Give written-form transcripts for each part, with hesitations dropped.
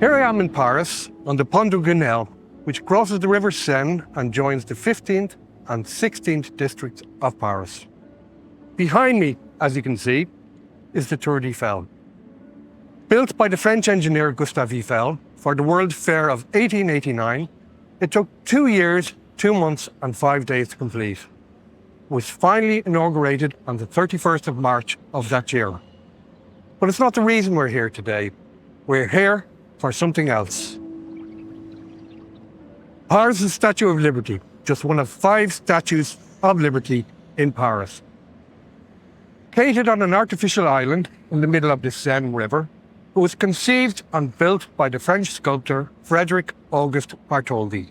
Here I am in Paris, on the Pont du Grenelle, which crosses the River Seine and joins the 15th and 16th districts of Paris. Behind me, as you can see, is the Tour Eiffel. Built by the French engineer Gustave Eiffel for the World Fair of 1889, it took 2 years, 2 months and 5 days to complete. It was finally inaugurated on the 31st of March of that year. But it's not the reason we're here today. We're here for something else. Paris' Statue of Liberty, just one of 5 statues of liberty in Paris. Located on an artificial island in the middle of the Seine River, it was conceived and built by the French sculptor Frédéric Auguste Bartholdi.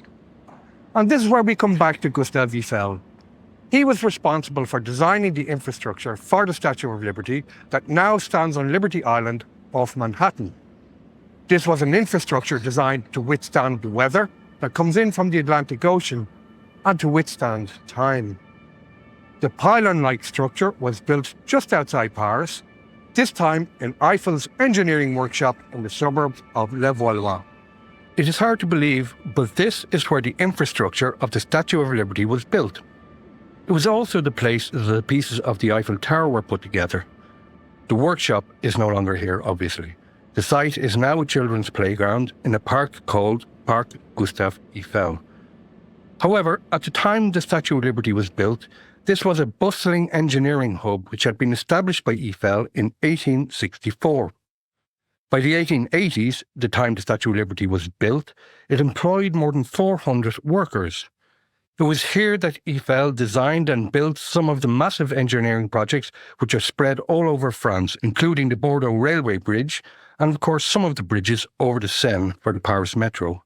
And this is where we come back to Gustave Eiffel. He was responsible for designing the infrastructure for the Statue of Liberty that now stands on Liberty Island off Manhattan. This was an infrastructure designed to withstand the weather that comes in from the Atlantic Ocean and to withstand time. The pylon-like structure was built just outside Paris, this time in Eiffel's engineering workshop in the suburbs of Le Valois. It is hard to believe, but this is where the infrastructure of the Statue of Liberty was built. It was also the place that the pieces of the Eiffel Tower were put together. The workshop is no longer here, obviously. The site is now a children's playground in a park called Parc Gustave Eiffel. However, at the time the Statue of Liberty was built, this was a bustling engineering hub which had been established by Eiffel in 1864. By the 1880s, the time the Statue of Liberty was built, it employed more than 400 workers. It was here that Eiffel designed and built some of the massive engineering projects which are spread all over France, including the Bordeaux Railway Bridge and, of course, some of the bridges over the Seine for the Paris Metro.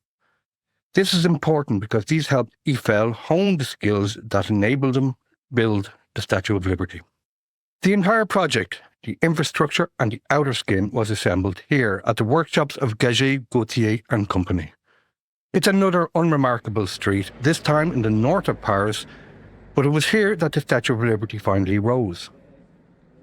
This is important because these helped Eiffel hone the skills that enabled him build the Statue of Liberty. The entire project, the infrastructure and the outer skin, was assembled here at the workshops of Gaget, Gauthier and Company. It's another unremarkable street, this time in the north of Paris, but it was here that the Statue of Liberty finally rose.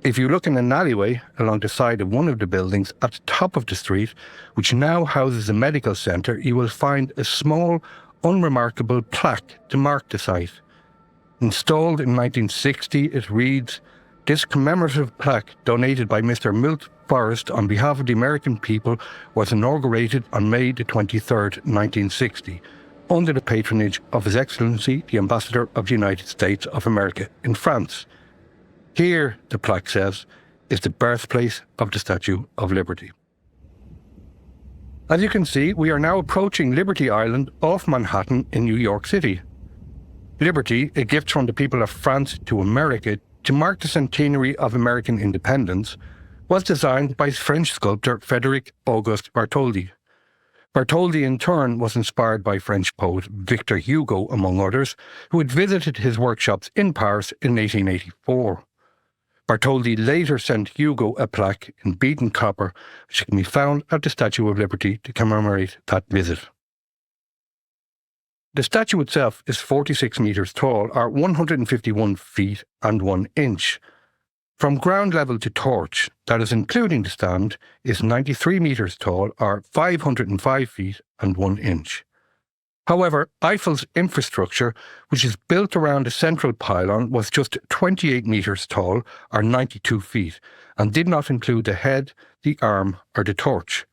If you look in an alleyway along the side of one of the buildings at the top of the street, which now houses a medical centre, you will find a small, unremarkable plaque to mark the site. Installed in 1960, it reads, "This commemorative plaque, donated by Mr. Milt Forrest on behalf of the American people, was inaugurated on May the 23rd, 1960, under the patronage of His Excellency, the Ambassador of the United States of America in France. Here," the plaque says, "is the birthplace of the Statue of Liberty." As you can see, we are now approaching Liberty Island off Manhattan in New York City. Liberty, a gift from the people of France to America to mark the centenary of American independence, was designed by French sculptor Frédéric Auguste Bartholdi. Bartholdi in turn was inspired by French poet Victor Hugo, among others, who had visited his workshops in Paris in 1884. Bartholdi later sent Hugo a plaque in beaten copper, which can be found at the Statue of Liberty to commemorate that visit. The statue itself is 46 metres tall, or 151 feet and 1 inch. From ground level to torch, that is including the stand, is 93 metres tall, or 505 feet and 1 inch. However, Eiffel's infrastructure, which is built around a central pylon, was just 28 metres tall, or 92 feet, and did not include the head, the arm, or the torch.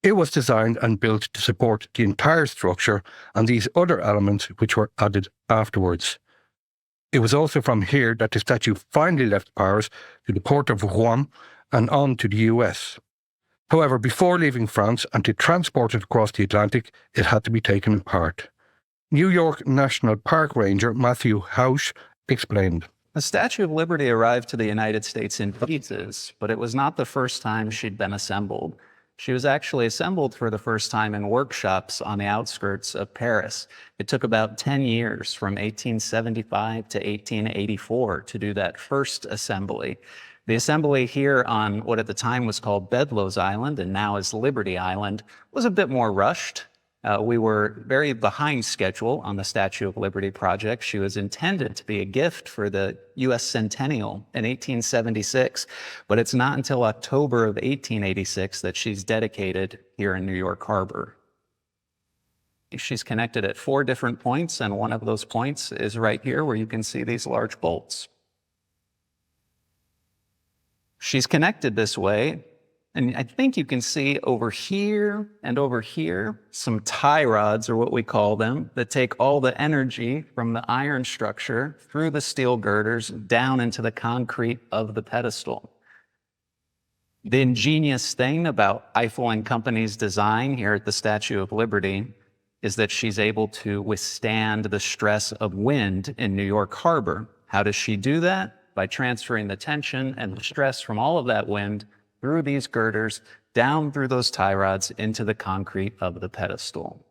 It was designed and built to support the entire structure and these other elements which were added afterwards. It was also from here that the statue finally left Paris to the port of Rouen and on to the US. However, before leaving France and to transport it across the Atlantic, it had to be taken apart. New York National Park Ranger Matthew Hausch explained. The Statue of Liberty arrived to the United States in pieces, but it was not the first time she'd been assembled. She was actually assembled for the first time in workshops on the outskirts of Paris. It took about 10 years, from 1875 to 1884, to do that first assembly. The assembly here on what at the time was called Bedloes Island and now is Liberty Island was a bit more rushed. We were very behind schedule on the Statue of Liberty project. She was intended to be a gift for the U.S. Centennial in 1876, but it's not until October of 1886 that she's dedicated here in New York Harbor. She's connected at 4 different points, and one of those points is right here where you can see these large bolts. She's connected this way, and I think you can see over here and over here some tie rods, or what we call them, that take all the energy from the iron structure through the steel girders down into the concrete of the pedestal. The ingenious thing about Eiffel and Company's design here at the Statue of Liberty is that she's able to withstand the stress of wind in New York Harbor. How does she do that? By transferring the tension and the stress from all of that wind through these girders, down through those tie rods into the concrete of the pedestal.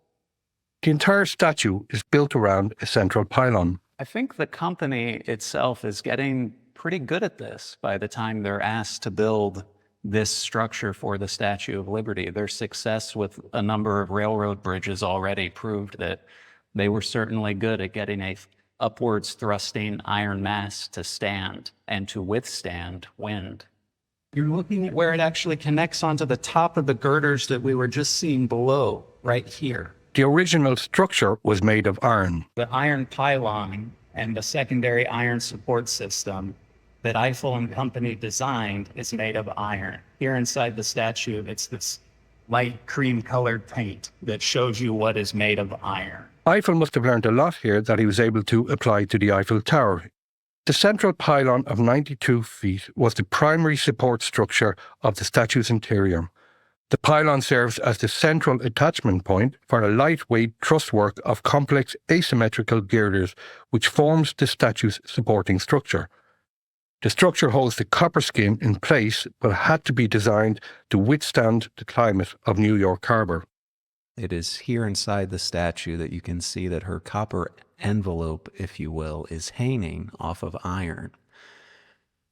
The entire statue is built around a central pylon. I think the company itself is getting pretty good at this by the time they're asked to build this structure for the Statue of Liberty. Their success with a number of railroad bridges already proved that they were certainly good at getting a upwards thrusting iron mass to stand and to withstand wind. You're looking at where it actually connects onto the top of the girders that we were just seeing below, right here. The original structure was made of iron. The iron pylon and the secondary iron support system that Eiffel and Company designed is made of iron. Here inside the statue, it's this light cream-colored paint that shows you what is made of iron. Eiffel must have learned a lot here that he was able to apply to the Eiffel Tower. The central pylon of 92 feet was the primary support structure of the statue's interior. The pylon serves as the central attachment point for a lightweight trusswork of complex asymmetrical girders which forms the statue's supporting structure. The structure holds the copper skin in place but had to be designed to withstand the climate of New York Harbor. It is here inside the statue that you can see that her copper envelope, if you will, is hanging off of iron.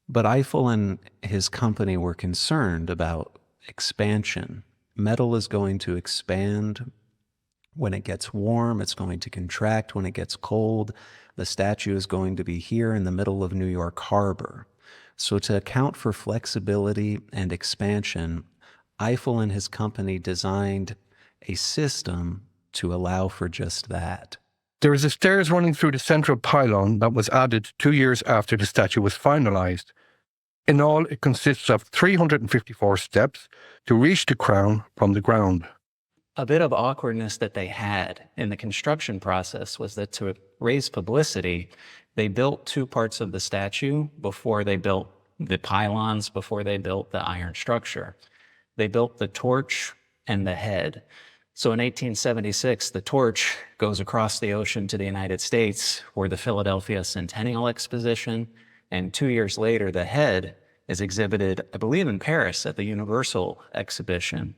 But Eiffel and his company were concerned about expansion. Metal is going to expand when it gets warm. It's going to contract when it gets cold. The statue is going to be here in the middle of New York Harbor. So to account for flexibility and expansion, Eiffel and his company designed a system to allow for just that. There is a stairs running through the central pylon that was added 2 years after the statue was finalized. In all, it consists of 354 steps to reach the crown from the ground. A bit of awkwardness that they had in the construction process was that to raise publicity, they built 2 parts of the statue before they built the pylons, before they built the iron structure. They built the torch and the head. So in 1876, the torch goes across the ocean to the United States for the Philadelphia Centennial Exposition, and 2 years later, the head is exhibited, I believe, in Paris at the Universal Exhibition.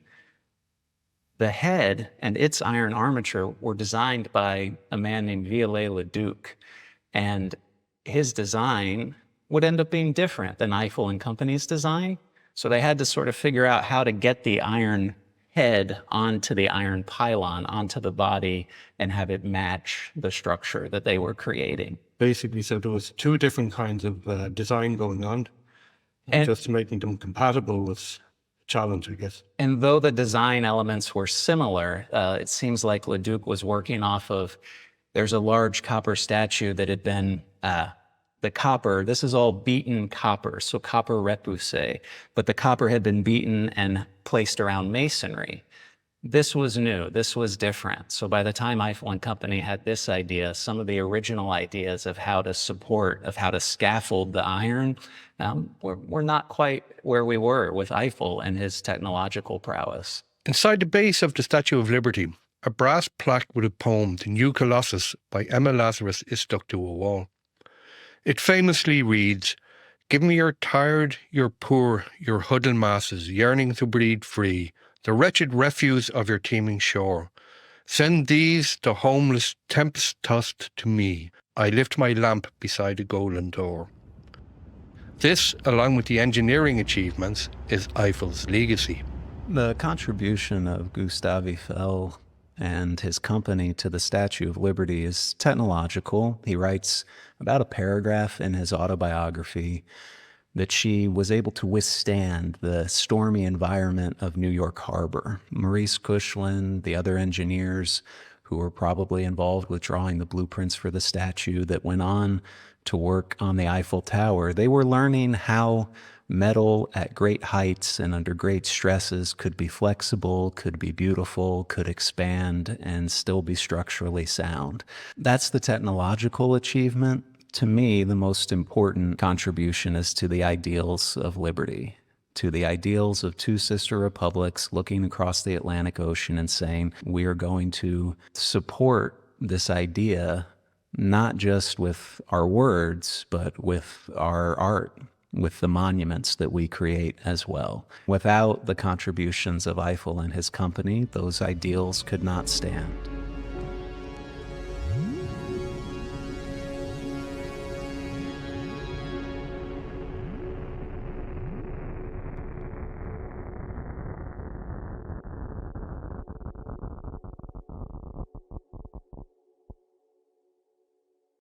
The head and its iron armature were designed by a man named Viollet-le-Duc, and his design would end up being different than Eiffel and Company's design. So they had to sort of figure out how to get the iron head onto the iron pylon, onto the body, and have it match the structure that they were creating. Basically, so there was 2 different kinds of design going on, And- just making them compatible was a challenge, I guess. And though the design elements were similar, it seems like Leduc was working off of, there's a large copper statue that had been, the copper, this is all beaten copper, so copper repoussé, but the copper had been beaten and placed around masonry. This was new, this was different. So by the time Eiffel and Company had this idea, some of the original ideas of how to support, of how to scaffold the iron, we're not quite where we were with Eiffel and his technological prowess. Inside the base of the Statue of Liberty, a brass plaque with a poem, The New Colossus by Emma Lazarus, is stuck to a wall. It famously reads, "Give me your tired, your poor, your huddled masses, yearning to breathe free, the wretched refuse of your teeming shore. Send these, the homeless, tempest-tossed to me. I lift my lamp beside the golden door." This, along with the engineering achievements, is Eiffel's legacy. The contribution of Gustave Eiffel and his company to the Statue of Liberty is technological. He writes about a paragraph in his autobiography that she was able to withstand the stormy environment of New York Harbor. Maurice Cushlan, the other engineers who were probably involved with drawing the blueprints for the statue that went on to work on the Eiffel Tower, they were learning how metal at great heights and under great stresses could be flexible, could be beautiful, could expand, and still be structurally sound. That's the technological achievement. To me, the most important contribution is to the ideals of liberty, to the ideals of two sister republics looking across the Atlantic Ocean and saying, we are going to support this idea, not just with our words, but with our art, with the monuments that we create as well. Without the contributions of Eiffel and his company, those ideals could not stand.